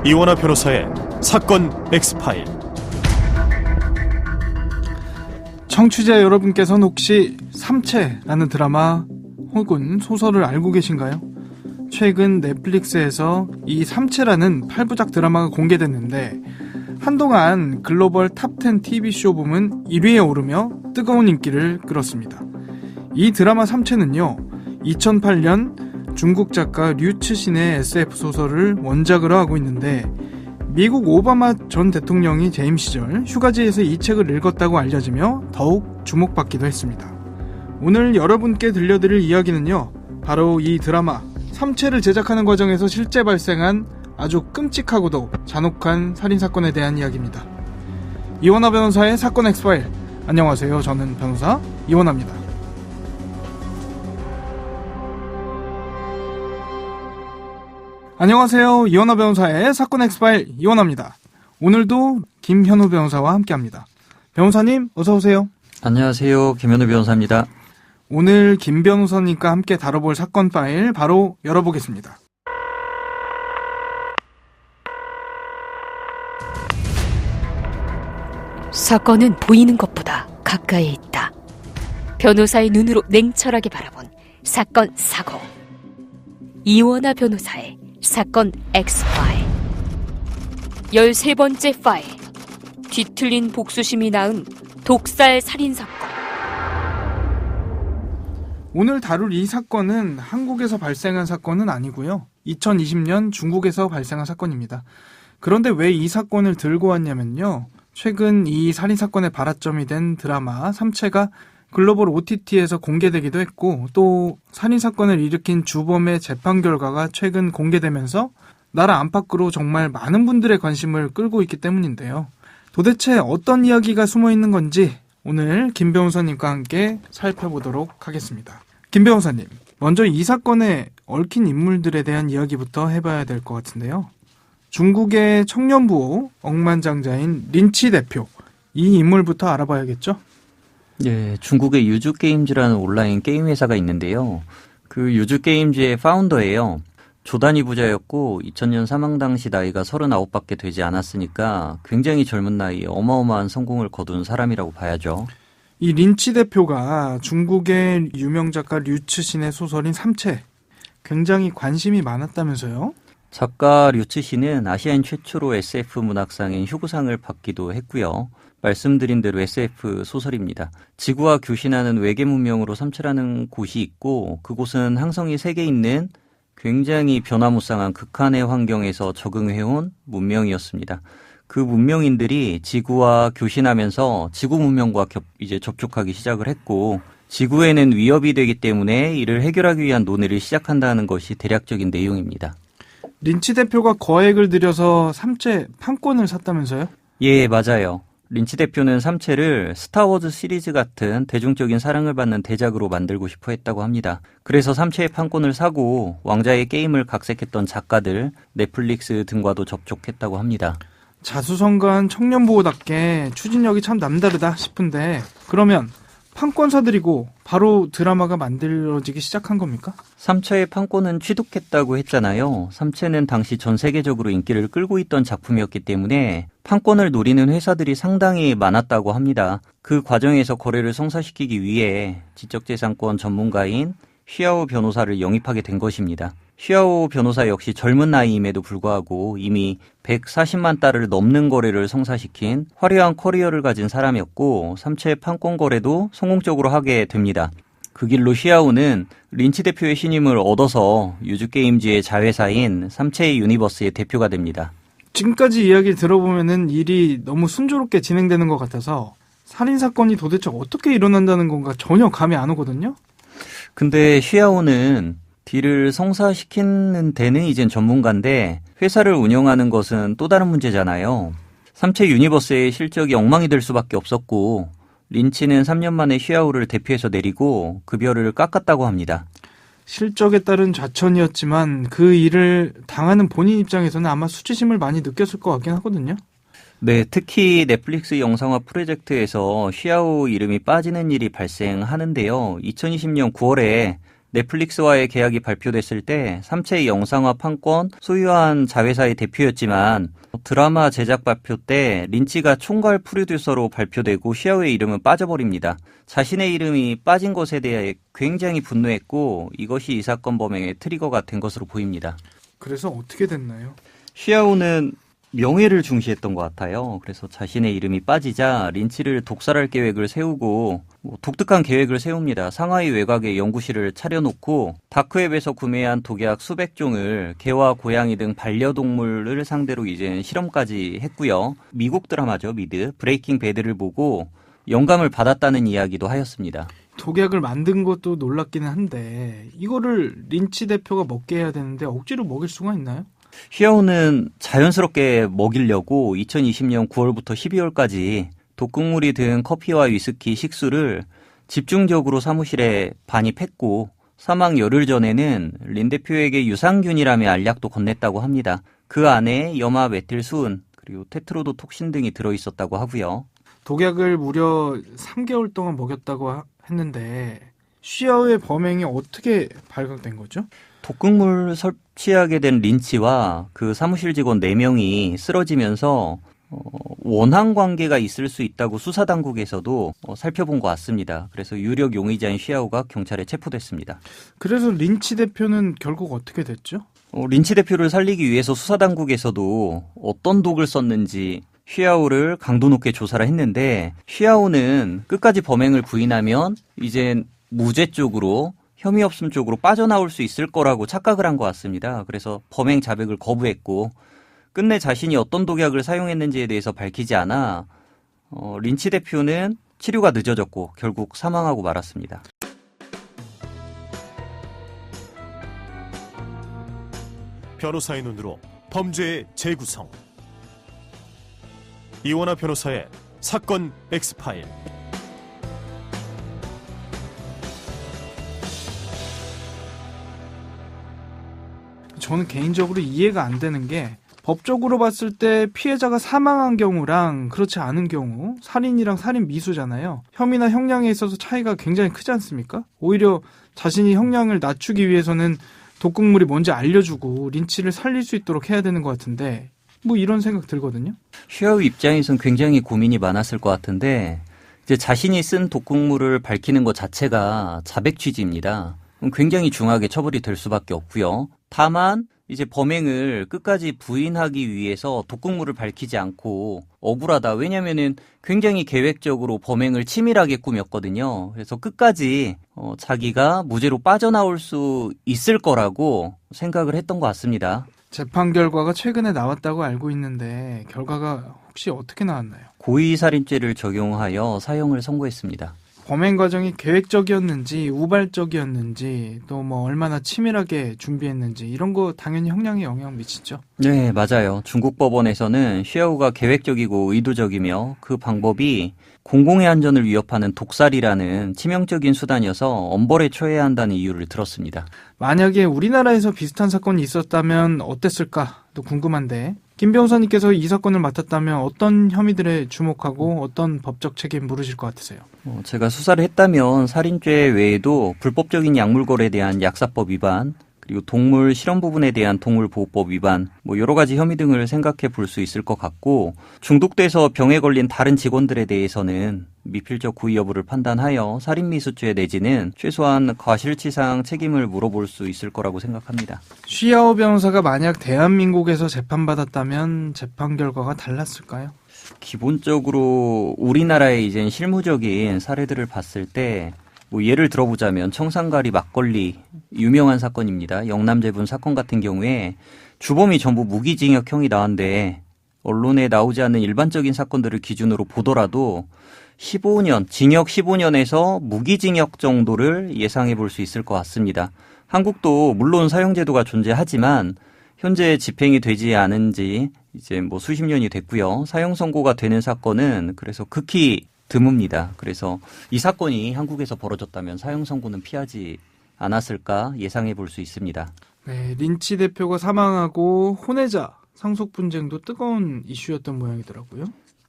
이원하 변호사의 사건 X파일. 청취자 여러분께서는 혹시 삼체라는 드라마 혹은 소설을 알고 계신가요? 최근 넷플릭스에서 이 삼체라는 8부작 드라마가 공개됐는데 한동안 글로벌 탑10 TV쇼 부문 1위에 오르며 뜨거운 인기를 끌었습니다. 이 드라마 삼체는요, 2008년 중국 작가 류츠신의 SF 소설을 원작으로 하고 있는데 미국 오바마 전 대통령이 재임 시절 휴가지에서 이 책을 읽었다고 알려지며 더욱 주목받기도 했습니다. 오늘 여러분께 들려드릴 이야기는요, 바로 이 드라마 삼체를 제작하는 과정에서 실제 발생한 아주 끔찍하고도 잔혹한 살인사건에 대한 이야기입니다. 이원하 변호사의 사건 X파일. 안녕하세요. 저는 변호사 이원하입니다. 안녕하세요. 이원하 변호사의 사건 X파일 이원하입니다. 오늘도 김현우 변호사와 함께합니다. 변호사님 어서 오세요. 안녕하세요. 김현우 변호사입니다. 오늘 김 변호사님과 함께 다뤄볼 사건 파일 바로 열어보겠습니다. 사건은 보이는 것보다 가까이에 있다. 변호사의 눈으로 냉철하게 바라본 사건 사고. 이원하 변호사의 사건 X파일. 13번째 파일. 뒤틀린 복수심이 낳은 독살 살인사건. 오늘 다룰 이 사건은 한국에서 발생한 사건은 아니고요. 2020년 중국에서 발생한 사건입니다. 그런데 왜 이 사건을 들고 왔냐면요, 최근 이 살인사건의 발화점이 된 드라마 삼체가 글로벌 OTT에서 공개되기도 했고, 또 살인사건을 일으킨 주범의 재판 결과가 최근 공개되면서 나라 안팎으로 정말 많은 분들의 관심을 끌고 있기 때문인데요. 도대체 어떤 이야기가 숨어 있는 건지 오늘 김 변호사님과 함께 살펴보도록 하겠습니다. 김 변호사님, 먼저 이 사건에 얽힌 인물들에 대한 이야기부터 해봐야 될 것 같은데요. 중국의 청년부호 억만장자인 린치 대표, 이 인물부터 알아봐야겠죠? 네, 중국의 유즈게임즈라는 온라인 게임 회사가 있는데요. 그 유즈게임즈의 파운더예요. 조단위 부자였고 2000년 사망 당시 나이가 39밖에 되지 않았으니까 굉장히 젊은 나이에 어마어마한 성공을 거둔 사람이라고 봐야죠. 이 린치 대표가 중국의 유명 작가 류츠신의 소설인 삼체, 굉장히 관심이 많았다면서요? 작가 류츠신은 아시아인 최초로 SF 문학상인 휴그상을 받기도 했고요. 말씀드린 대로 SF 소설입니다. 지구와 교신하는 외계 문명으로 삼체라는 곳이 있고, 그곳은 항성이 3개 있는 굉장히 변화무쌍한 극한의 환경에서 적응해온 문명이었습니다. 그 문명인들이 지구와 교신하면서 지구 문명과 이제 접촉하기 시작을 했고, 지구에는 위협이 되기 때문에 이를 해결하기 위한 논의를 시작한다는 것이 대략적인 내용입니다. 린치 대표가 거액을 들여서 삼체 판권을 샀다면서요? 예, 맞아요. 린치 대표는 삼체를 스타워즈 시리즈 같은 대중적인 사랑을 받는 대작으로 만들고 싶어 했다고 합니다. 그래서 삼체의 판권을 사고 왕자의 게임을 각색했던 작가들, 넷플릭스 등과도 접촉했다고 합니다. 자수성가한 청년보호답게 추진력이 참 남다르다 싶은데, 그러면 판권 사들이고 바로 드라마가 만들어지기 시작한 겁니까? 삼체의 판권은 취득했다고 했잖아요. 삼체는 당시 전 세계적으로 인기를 끌고 있던 작품이었기 때문에 판권을 노리는 회사들이 상당히 많았다고 합니다. 그 과정에서 거래를 성사시키기 위해 지적재산권 전문가인 휘아오 변호사를 영입하게 된 것입니다. 휘아오 변호사 역시 젊은 나이임에도 불구하고 이미 140만 달러를 넘는 거래를 성사시킨 화려한 커리어를 가진 사람이었고, 삼체 판권 거래도 성공적으로 하게 됩니다. 그 길로 휘아오는 린치 대표의 신임을 얻어서 유즈게임즈의 자회사인 삼체 유니버스의 대표가 됩니다. 지금까지 이야기를 들어보면은 일이 너무 순조롭게 진행되는 것 같아서 살인사건이 도대체 어떻게 일어난다는 건가 전혀 감이 안 오거든요? 근데 휘아오는 딜을 성사시키는 데는 이젠 전문가인데 회사를 운영하는 것은 또 다른 문제잖아요. 삼체 유니버스의 실적이 엉망이 될 수밖에 없었고, 린치는 3년 만에 휘아오를 대표해서 내리고 급여를 깎았다고 합니다. 실적에 따른 좌천이었지만 그 일을 당하는 본인 입장에서는 아마 수치심을 많이 느꼈을 것 같긴 하거든요. 네, 특히 넷플릭스 영상화 프로젝트에서 휘아오 이름이 빠지는 일이 발생하는데요. 2020년 9월에 넷플릭스와의 계약이 발표됐을 때 삼체 영상화 판권 소유한 자회사의 대표였지만 드라마 제작 발표 때 린치가 총괄 프로듀서로 발표되고 시아오의 이름은 빠져버립니다. 자신의 이름이 빠진 것에 대해 굉장히 분노했고 이것이 이 사건 범행의 트리거가 된 것으로 보입니다. 그래서 어떻게 됐나요? 시아오는 명예를 중시했던 것 같아요. 그래서 자신의 이름이 빠지자 린치를 독살할 계획을 세우고 독특한 계획을 세웁니다. 상하이 외곽에 연구실을 차려놓고 다크웹에서 구매한 독약 수백 종을 개와 고양이 등 반려동물을 상대로 이제 실험까지 했고요. 미국 드라마죠. 미드 브레이킹 배드를 보고 영감을 받았다는 이야기도 하였습니다. 독약을 만든 것도 놀랍기는 한데 이거를 린치 대표가 먹게 해야 되는데 억지로 먹일 수가 있나요? 시아오는 자연스럽게 먹이려고 2020년 9월부터 12월까지 독극물이 든 커피와 위스키, 식수를 집중적으로 사무실에 반입했고 사망 열흘 전에는 린 대표에게 유산균이라며 알약도 건넸다고 합니다. 그 안에 염화 메틸 수은 그리고 테트로도 톡신 등이 들어있었다고 하고요. 독약을 무려 3개월 동안 먹였다고 했는데 시아오의 범행이 어떻게 발각된 거죠? 독극물 섭취하게 된 린치와 그 사무실 직원 4명이 쓰러지면서 원한 관계가 있을 수 있다고 수사당국에서도 살펴본 것 같습니다. 그래서 유력 용의자인 시아오가 경찰에 체포됐습니다. 그래서 린치 대표는 결국 어떻게 됐죠? 린치 대표를 살리기 위해서 수사당국에서도 어떤 독을 썼는지 시아오를 강도 높게 조사를 했는데 시아오는 끝까지 범행을 부인하면 이젠 무죄 쪽으로 혐의 없음 쪽으로 빠져나올 수 있을 거라고 착각을 한 것 같습니다. 그래서 범행 자백을 거부했고 끝내 자신이 어떤 독약을 사용했는지에 대해서 밝히지 않아 린치 대표는 치료가 늦어졌고 결국 사망하고 말았습니다. 변호사의 눈으로 범죄의 재구성. 이원하 변호사의 사건 X파일. 저는 개인적으로 이해가 안 되는 게 법적으로 봤을 때 피해자가 사망한 경우랑 그렇지 않은 경우 살인이랑 살인 미수잖아요. 혐의나 형량에 있어서 차이가 굉장히 크지 않습니까? 오히려 자신이 형량을 낮추기 위해서는 독극물이 뭔지 알려주고 린치를 살릴 수 있도록 해야 되는 것 같은데 뭐 이런 생각 들거든요. 시아오 입장에선 굉장히 고민이 많았을 것 같은데 이제 자신이 쓴 독극물을 밝히는 것 자체가 자백 취지입니다. 굉장히 중하게 처벌이 될 수밖에 없고요. 다만 이제 범행을 끝까지 부인하기 위해서 독극물을 밝히지 않고 억울하다. 왜냐면은 굉장히 계획적으로 범행을 치밀하게 꾸몄거든요. 그래서 끝까지 자기가 무죄로 빠져나올 수 있을 거라고 생각을 했던 것 같습니다. 재판 결과가 최근에 나왔다고 알고 있는데 결과가 혹시 어떻게 나왔나요? 고의살인죄를 적용하여 사형을 선고했습니다. 범행 과정이 계획적이었는지 우발적이었는지 또 뭐 얼마나 치밀하게 준비했는지 이런 거 당연히 형량에 영향 미치죠. 네, 맞아요. 중국 법원에서는 시아오가 계획적이고 의도적이며 그 방법이 공공의 안전을 위협하는 독살이라는 치명적인 수단이어서 엄벌에 처해야 한다는 이유를 들었습니다. 만약에 우리나라에서 비슷한 사건이 있었다면 어땠을까도 궁금한데 김 변호사님께서 이 사건을 맡았다면 어떤 혐의들에 주목하고 어떤 법적 책임 물으실 것 같으세요? 제가 수사를 했다면 살인죄 외에도 불법적인 약물 거래에 대한 약사법 위반, 그리고 동물 실험 부분에 대한 동물보호법 위반, 여러 가지 혐의 등을 생각해 볼 수 있을 것 같고 중독돼서 병에 걸린 다른 직원들에 대해서는 미필적 고의 여부를 판단하여 살인미수죄 내지는 최소한 과실치상 책임을 물어볼 수 있을 거라고 생각합니다. 시아오 변호사가 만약 대한민국에서 재판받았다면 재판 결과가 달랐을까요? 기본적으로 우리나라의 이제 실무적인 사례들을 봤을 때 예를 들어보자면 청산가리 막걸리 유명한 사건입니다. 영남제분 사건 같은 경우에 주범이 전부 무기징역형이 나왔는데 언론에 나오지 않는 일반적인 사건들을 기준으로 보더라도 15년, 징역 15년에서 무기징역 정도를 예상해 볼 수 있을 것 같습니다. 한국도 물론 사형제도가 존재하지만 현재 집행이 되지 않은 지 이제 수십 년이 됐고요. 사형 선고가 되는 사건은 그래서 극히 드뭅니다. 그래서 이 사건이 한국에서 벌어졌다면 사형 선고는 피하지 않았을까 예상해 볼 수 있습니다. 네, 린치 대표가 사망하고 혼외자 상속 분쟁도 뜨거운 이슈였던 모양이더라고요.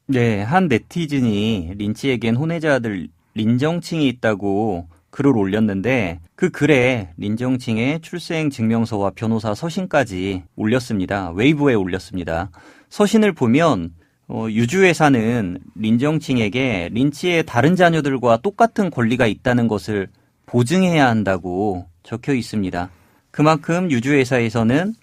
네, 한 네티즌이 린치에겐 혼외자 아들 린정칭이 있다고 글을 올렸는데 그 글에 린정칭의 출생 증명서와 변호사 서신까지 올렸습니다. 웨이보에 올렸습니다. 서신을 보면 유주회사는 린정칭에게 린치의 다른 자녀들과 똑같은 권리가 있다는 것을 보증해야 한다고 적혀 있습니다. 그만큼 유주회사에서는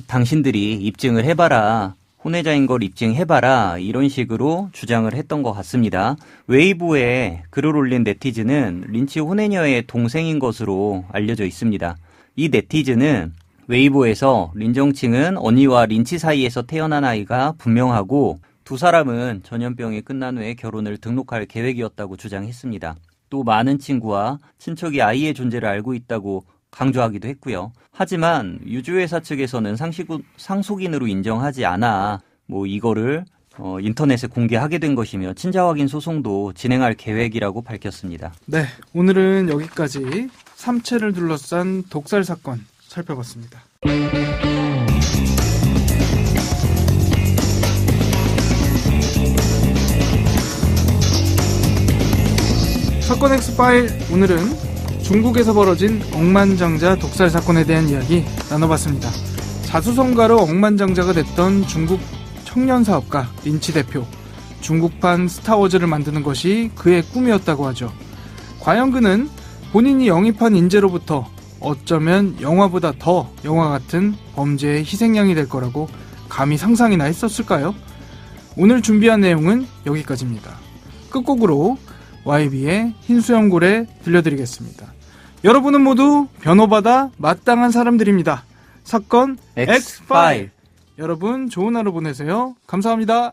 당신들이 입증을 해봐라, 혼외자인 걸 입증해봐라, 이런 식으로 주장을 했던 것 같습니다. 웨이보에 글을 올린 네티즌은 린치 혼외녀의 동생인 것으로 알려져 있습니다. 이 네티즌은 웨이보에서 린정칭은 언니와 린치 사이에서 태어난 아이가 분명하고 두 사람은 전염병이 끝난 후에 결혼을 등록할 계획이었다고 주장했습니다. 또 많은 친구와 친척이 아이의 존재를 알고 있다고 강조하기도 했고요. 하지만 유주회사 측에서는 상속인으로 인정하지 않아 이거를 인터넷에 공개하게 된 것이며 친자 확인 소송도 진행할 계획이라고 밝혔습니다. 네, 오늘은 여기까지 삼체를 둘러싼 독살 사건 살펴봤습니다. 사건 X파일, 오늘은 중국에서 벌어진 억만장자 독살 사건에 대한 이야기 나눠봤습니다. 자수성가로 억만장자가 됐던 중국 청년 사업가 린치 대표. 중국판 스타워즈를 만드는 것이 그의 꿈이었다고 하죠. 과연 그는 본인이 영입한 인재로부터 어쩌면 영화보다 더 영화 같은 범죄의 희생양이 될 거라고 감히 상상이나 했었을까요? 오늘 준비한 내용은 여기까지입니다. 끝곡으로 YB의 흰수염고래 들려드리겠습니다. 여러분은 모두 변호받아 마땅한 사람들입니다. 사건 X파일. 여러분 좋은 하루 보내세요. 감사합니다.